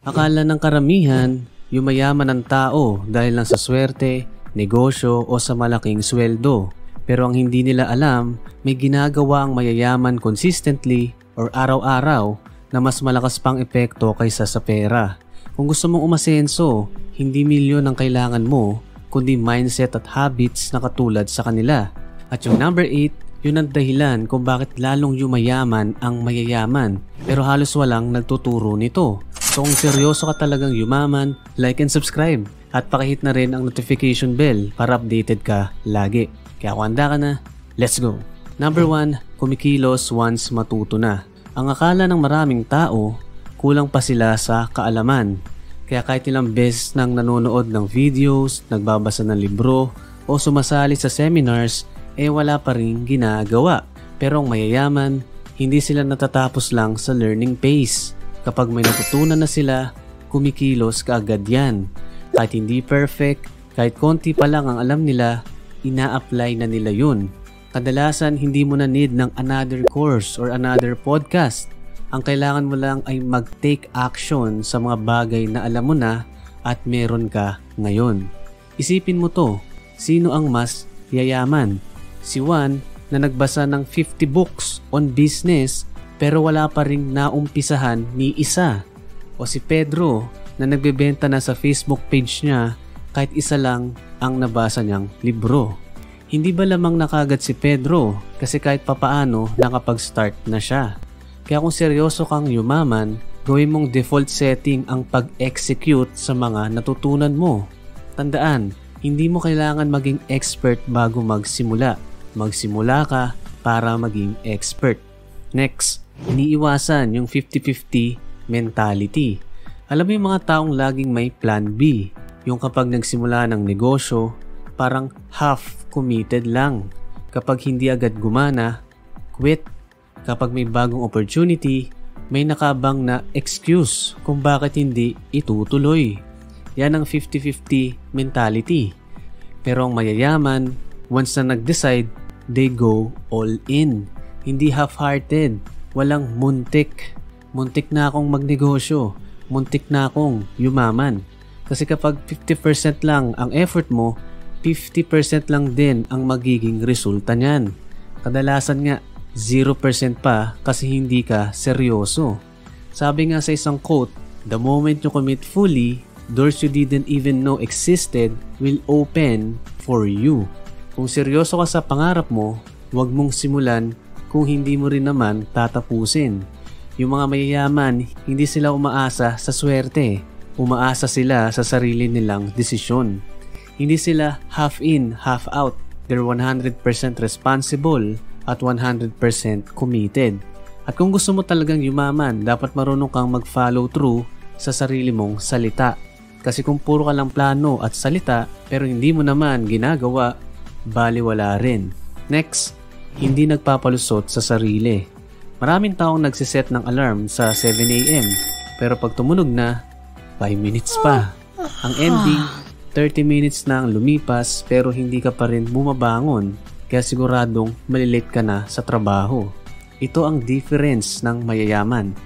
Akala ng karamihan, yumayaman ang tao dahil lang sa swerte, negosyo o sa malaking sweldo. Pero ang hindi nila alam, may ginagawa ang mayayaman consistently or araw-araw na mas malakas pang epekto kaysa sa pera. Kung gusto mong umasenso, hindi milyon ang kailangan mo, kundi mindset at habits na katulad sa kanila. At yung number 8, yun ang dahilan kung bakit lalong yumayaman ang mayayaman pero halos walang nagtuturo nito. So kung seryoso ka talagang yumaman, like and subscribe at pakihit na rin ang notification bell para updated ka lagi. Kaya kung handa ka na, let's go! Number 1, kumikilos once matuto na. Ang akala ng maraming tao, kulang pa sila sa kaalaman. Kaya kahit ilang beses nang nanonood ng videos, nagbabasa ng libro o sumasali sa seminars, wala pa rin ginagawa. Pero ang mayayaman, hindi sila natatapos lang sa learning pace. Kapag may natutunan na sila, kumikilos kaagad yan. Kahit hindi perfect, kahit konti pa lang ang alam nila, ina-apply na nila yun. Kadalasan hindi mo na need ng another course or another podcast. Ang kailangan mo lang ay mag-take action sa mga bagay na alam mo na at meron ka ngayon. Isipin mo to, sino ang mas yayaman? Si Juan na nagbasa ng 50 books on business pero wala pa ring naumpisahan ni isa. O si Pedro na nagbebenta na sa Facebook page niya kahit isa lang ang nabasa niyang libro. Hindi ba lamang nakagad si Pedro kasi kahit papaano nakapag-start na siya. Kaya kung seryoso kang yumaman, gawin mong default setting ang pag-execute sa mga natutunan mo. Tandaan, hindi mo kailangan maging expert bago magsimula. Magsimula ka para maging expert. Next, iniiwasan yung 50-50 mentality. Alam mo yung mga taong laging may plan B. Yung kapag nagsimula ng negosyo, parang half committed lang. Kapag hindi agad gumana, quit. Kapag may bagong opportunity, may nakabang na excuse kung bakit hindi itutuloy. Yan ang 50-50 mentality. Pero ang mayayaman, once na nag-decide, they go all in. Hindi half-hearted. Walang muntik. Muntik na akong magnegosyo. Muntik na akong yumaman. Kasi kapag 50% lang ang effort mo, 50% lang din ang magiging resulta niyan. Kadalasan nga, 0% pa kasi hindi ka seryoso. Sabi nga sa isang quote, the moment you commit fully, doors you didn't even know existed will open for you. Kung seryoso ka sa pangarap mo, huwag mong simulan kung hindi mo rin naman tatapusin. Yung mga mayayaman, hindi sila umaasa sa swerte. Umaasa sila sa sarili nilang desisyon. Hindi sila half in, half out. They're 100% responsible at 100% committed. At kung gusto mo talagang yumaman, dapat marunong kang mag-follow through sa sarili mong salita. Kasi kung puro ka lang plano at salita pero hindi mo naman ginagawa, baliwala rin. Next, hindi nagpapalusot sa sarili. Maraming taong nagsiset ng alarm sa 7 AM pero pag tumunog na, 5 minutes pa. Ang ending, 30 minutes na ang lumipas pero hindi ka pa rin bumabangon kaya siguradong malilate ka na sa trabaho. Ito ang difference ng mayayaman.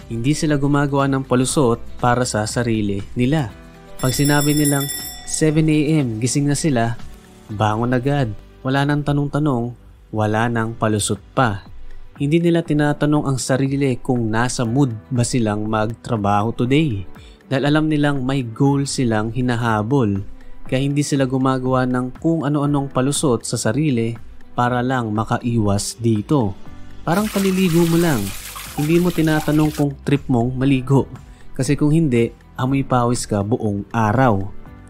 Hindi sila gumagawa ng palusot para sa sarili nila. Pag sinabi nilang 7 AM gising na sila, bangon agad. Wala nang tanong-tanong, wala nang palusot pa. Hindi nila tinatanong ang sarili kung nasa mood ba silang magtrabaho today. Dahil alam nilang may goal silang hinahabol. Kaya hindi sila gumagawa ng kung ano-anong palusot sa sarili para lang makaiwas dito. Parang paliligo mo lang. Hindi mo tinatanong kung trip mong maligo. Kasi kung hindi, amoy pawis ka buong araw.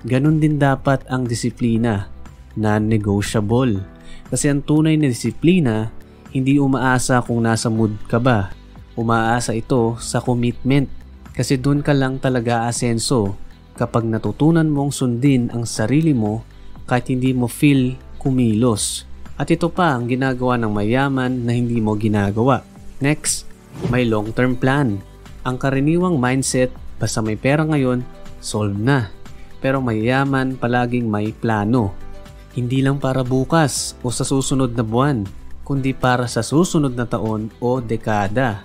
Ganon din dapat ang disiplina. Non-negotiable. Kasi ang tunay na disiplina, hindi umaasa kung nasa mood ka ba. Umaasa ito sa commitment. Kasi doon ka lang talaga asenso kapag natutunan mong sundin ang sarili mo kahit hindi mo feel kumilos. At ito pa ang ginagawa ng mayaman na hindi mo ginagawa. Next, may long-term plan. Ang karaniwang mindset, basta may pera ngayon, solve na. Pero mayaman palaging may plano. Hindi lang para bukas o sa susunod na buwan, kundi para sa susunod na taon o dekada.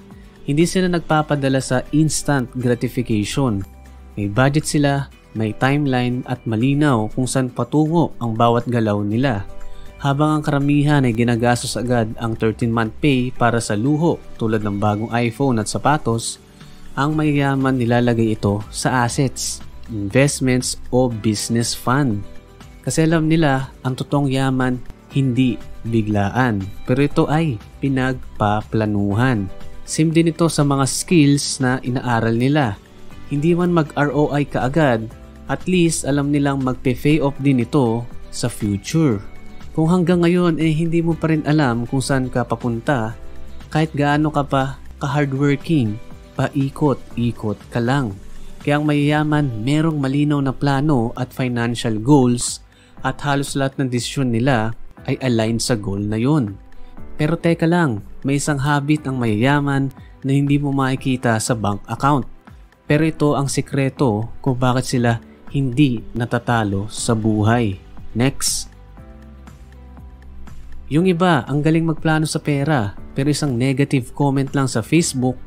Hindi sila nagpapadala sa instant gratification. May budget sila, may timeline at malinaw kung saan patungo ang bawat galaw nila. Habang ang karamihan ay ginagastos agad ang 13-month pay para sa luho tulad ng bagong iPhone at sapatos, ang mayayaman nilalagay ito sa assets, investments o business fund. Kasi alam nila ang totoong yaman hindi biglaan, pero ito ay pinagpaplanuhan. Same din ito sa mga skills na inaaral nila. Hindi man mag-ROI kaagad, at least alam nilang magpe-pay off din ito sa future. Kung hanggang ngayon hindi mo pa rin alam kung saan ka papunta, kahit gaano ka pa ka-hardworking, paikot-ikot ka lang. Kaya ang mayayaman merong malinaw na plano at financial goals at halos lahat ng desisyon nila ay aligned sa goal na yun. Pero teka lang, may isang habit ang mayayaman na hindi mo makikita sa bank account. Pero ito ang sikreto kung bakit sila hindi natatalo sa buhay. Next. Yung iba, ang galing magplano sa pera, pero isang negative comment lang sa Facebook,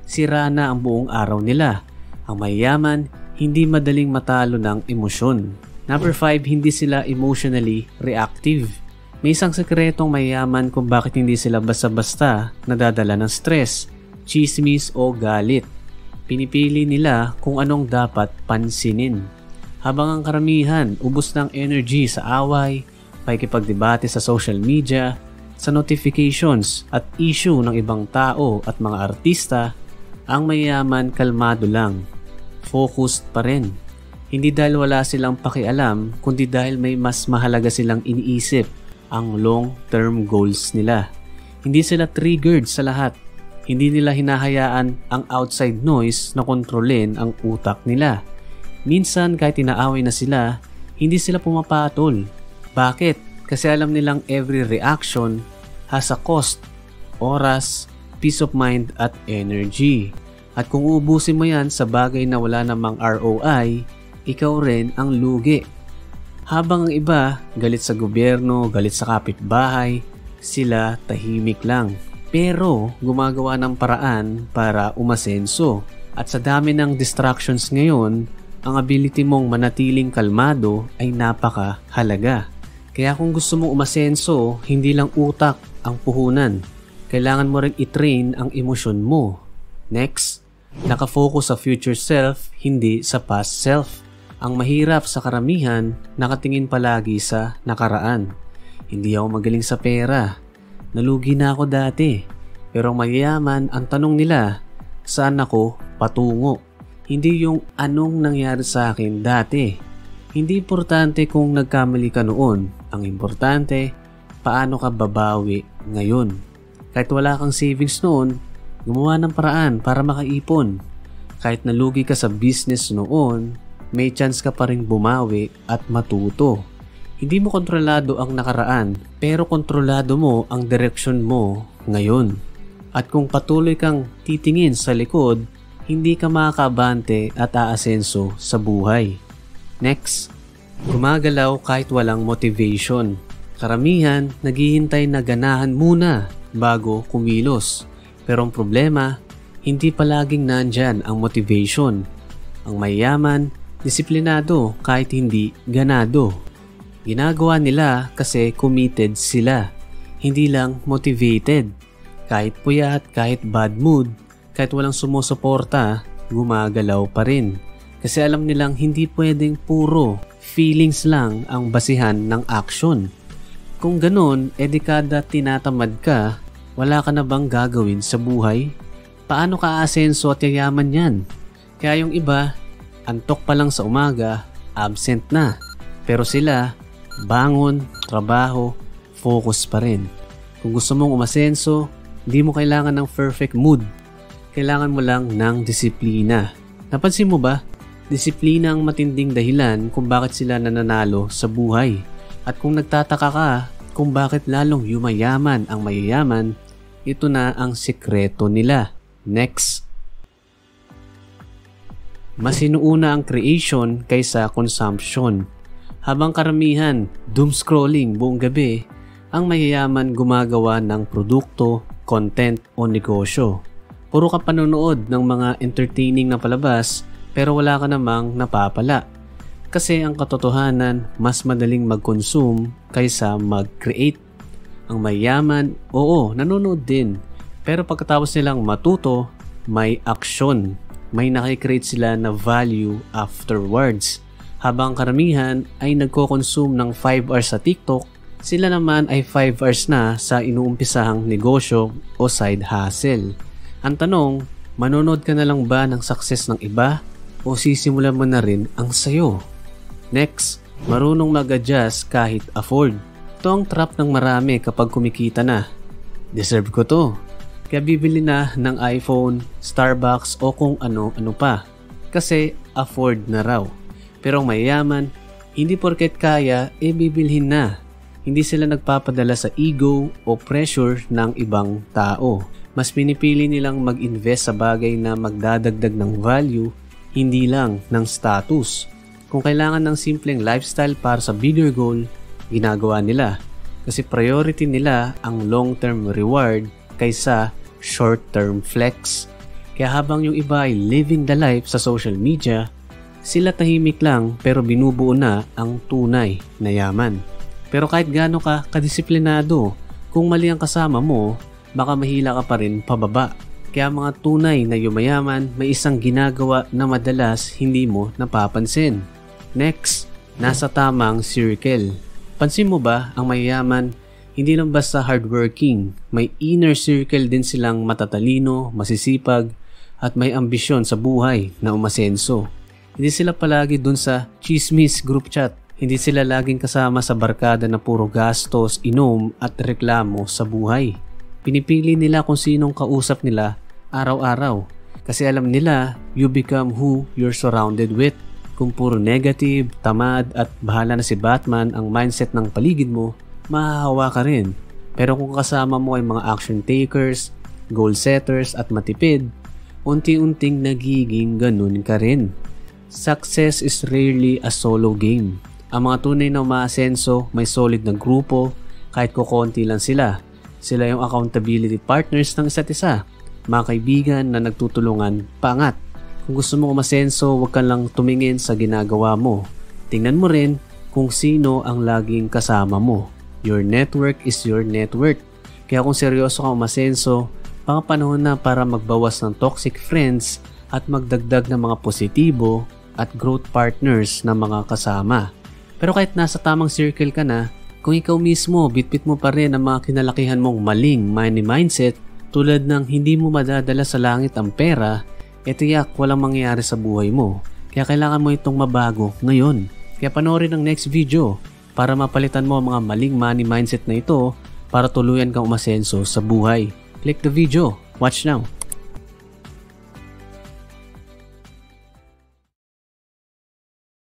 sira na ang buong araw nila. Ang mayayaman, hindi madaling matalo ng emosyon. Number 5, hindi sila emotionally reactive. May isang sekretong mayayaman kung bakit hindi sila basta-basta nadadala ng stress, chismis o galit. Pinipili nila kung anong dapat pansinin. Habang ang karamihan, ubos ng energy sa away, pakikipagdebate sa social media, sa notifications at issue ng ibang tao at mga artista, ang mayayaman kalmado lang, focused pa rin. Hindi dahil wala silang pakialam, kundi dahil may mas mahalaga silang iniisip, ang long-term goals nila. Hindi sila triggered sa lahat. Hindi nila hinahayaan ang outside noise na kontrolin ang utak nila. Minsan kahit inaaway na sila, hindi sila pumapatol. Bakit? Kasi alam nilang every reaction has a cost, oras, peace of mind at energy. At kung uubusin mo yan sa bagay na wala namang ROI, ikaw rin ang lugi. Habang ang iba, galit sa gobyerno, galit sa kapitbahay, sila tahimik lang. Pero gumagawa ng paraan para umasenso. At sa dami ng distractions ngayon, ang ability mong manatiling kalmado ay napakahalaga. Kaya kung gusto mong umasenso, hindi lang utak ang puhunan. Kailangan mo rin i-train ang emosyon mo. Next, nakafocus sa future self, hindi sa past self. Ang mahirap sa karamihan, nakatingin palagi sa nakaraan. Hindi ako magaling sa pera. Nalugi na ako dati. Pero ang mayayaman, ang tanong nila, saan ako patungo? Hindi yung anong nangyari sa akin dati. Hindi importante kung nagkamali ka noon. Ang importante, paano ka babawi ngayon. Kahit wala kang savings noon, gumawa ng paraan para makaipon. Kahit nalugi ka sa business noon, may chance ka pa rin bumawi at matuto. Hindi mo kontrolado ang nakaraan, pero kontrolado mo ang direksyon mo ngayon. At kung patuloy kang titingin sa likod, hindi ka makakabante at aasenso sa buhay. Next, gumagalaw kahit walang motivation. Karamihan, naghihintay na ganahan muna bago kumilos. Pero ang problema, hindi palaging nandyan ang motivation. Ang mayayaman, disiplinado kahit hindi ganado. Ginagawa nila kasi committed sila, hindi lang motivated. Kahit puyat, kahit bad mood, kahit walang sumusuporta, gumagalaw pa rin. Kasi alam nilang hindi pwedeng puro feelings lang ang basihan ng action. Kung ganun, kada tinatamad ka, wala ka na bang gagawin sa buhay? Paano ka aasenso at yayaman yan? Kaya yung iba, antok pa lang sa umaga, absent na. Pero sila, bangon, trabaho, focus pa rin. Kung gusto mong umasenso, hindi mo kailangan ng perfect mood. Kailangan mo lang ng disiplina. Napansin mo ba? Disiplina ang matinding dahilan kung bakit sila nananalo sa buhay. At kung nagtataka ka kung bakit lalong yumayaman ang mayayaman, ito na ang sikreto nila. Next. Mas inuuna ang creation kaysa consumption. Habang karamihan doom scrolling buong gabi, ang mayayaman gumagawa ng produkto, content o negosyo. Puro ka panonood ng mga entertaining na palabas pero wala ka namang napapala. Kasi ang katotohanan, mas madaling mag-consume kaysa mag-create. Ang mayaman, oo, nanonood din. Pero pagkatapos nilang matuto, may action. May nakikreate sila na value afterwards. Habang karamihan ay nagko-consume ng 5 hours sa TikTok, sila naman ay 5 hours na sa inuumpisahang negosyo o side hustle. Ang tanong, manonood ka na lang ba ng success ng iba o sisimulan mo na rin ang sayo? Next, marunong mag-adjust kahit afford. Ito ang trap ng marami kapag kumikita na. Deserve ko to. Kaya bibili na ng iPhone, Starbucks o kung ano-ano pa. Kasi afford na raw. Pero ang mayayaman, hindi porket kaya, bibilhin na. Hindi sila nagpapadala sa ego o pressure ng ibang tao. Mas pinipili nilang mag-invest sa bagay na magdadagdag ng value, hindi lang ng status. Kung kailangan ng simpleng lifestyle para sa bigger goal, ginagawa nila. Kasi priority nila ang long-term reward kaysa short-term flex. Kaya habang yung iba ay living the life sa social media, sila tahimik lang pero binubuo na ang tunay na yaman. Pero kahit gaano ka kadisiplinado, kung mali ang kasama mo, baka mahila ka pa rin pababa. Kaya mga tunay na yumayaman, may isang ginagawa na madalas hindi mo napapansin. Next, nasa tamang circle. Pansin mo ba ang mayayaman, hindi lang basta hardworking, may inner circle din silang matatalino, masisipag, at may ambisyon sa buhay na umasenso. Hindi sila palagi dun sa chismis group chat. Hindi sila laging kasama sa barkada na puro gastos, inom at reklamo sa buhay. Pinipili nila kung sinong kausap nila araw-araw. Kasi alam nila, you become who you're surrounded with. Kung puro negative, tamad at bahala na si Batman ang mindset ng paligid mo, mahahawa ka rin. Pero kung kasama mo ay mga action takers, goal setters at matipid, unti-unting nagiging ganun ka rin. Success is rarely a solo game. Ang mga tunay na umaasenso may solid na grupo kahit kukonti lang sila. Sila yung accountability partners ng isa't isa. Mga kaibigan na nagtutulungan paangat. Kung gusto mo umasenso, huwag ka lang tumingin sa ginagawa mo. Tingnan mo rin kung sino ang laging kasama mo. Your network is your net worth. Kaya kung seryoso ka umasenso, baka panahon na para magbawas ng toxic friends at magdagdag ng mga positibo at growth partners na mga kasama. Pero kahit nasa tamang circle ka na, kung ikaw mismo bitbit mo pa rin ang mga kinalakihan mong maling money mindset tulad ng hindi mo madadala sa langit ang pera, tiyak walang mangyayari sa buhay mo. Kaya kailangan mo itong mabago ngayon. Kaya panoorin ang next video para mapalitan mo ang mga maling money mindset na ito para tuluyan kang umasenso sa buhay. Click the video. Watch now.